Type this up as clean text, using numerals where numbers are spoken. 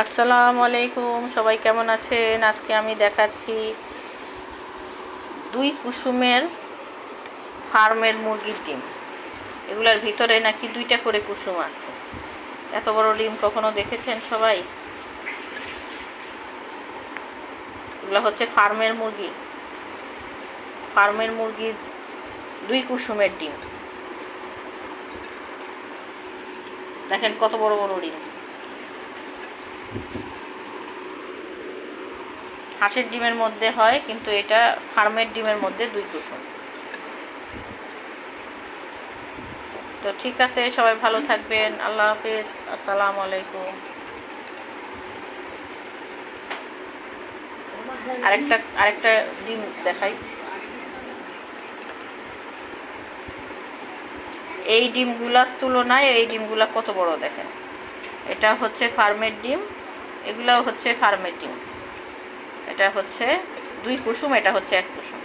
আসসালামু আলাইকুম, সবাই কেমন আছেন? আজকে আমি দেখাচ্ছি দুই কুসুমের ফার্মের মুরগির ডিম। এগুলার ভিতরে নাকি দুইটা করে কুসুম আছে। এত বড় ডিম কখনো দেখেছেন সবাই? এগুলো হচ্ছে ফার্মের মুরগির দুই কুসুমের ডিম। দেখেন কত বড় বড় ডিম। হাঁসের ডিমের মধ্যে হয়, কিন্তু এটা ফার্মের ডিমের মধ্যে দুই কুসুম। তো ঠিক আছে, সবাই ভালো থাকবেন। আল্লাহ হাফেজ। আসসালামু আলাইকুম। আরেকটা ডিম দেখাই। এই ডিমগুলার তুলনায় এই ডিমগুলা কত বড় দেখেন। এটা হচ্ছে ফার্মের ডিম, এগুলাও হচ্ছে ফার্মের ডিম। এটা হচ্ছে দুই কুসুম, এটা হচ্ছে এক কুসুম।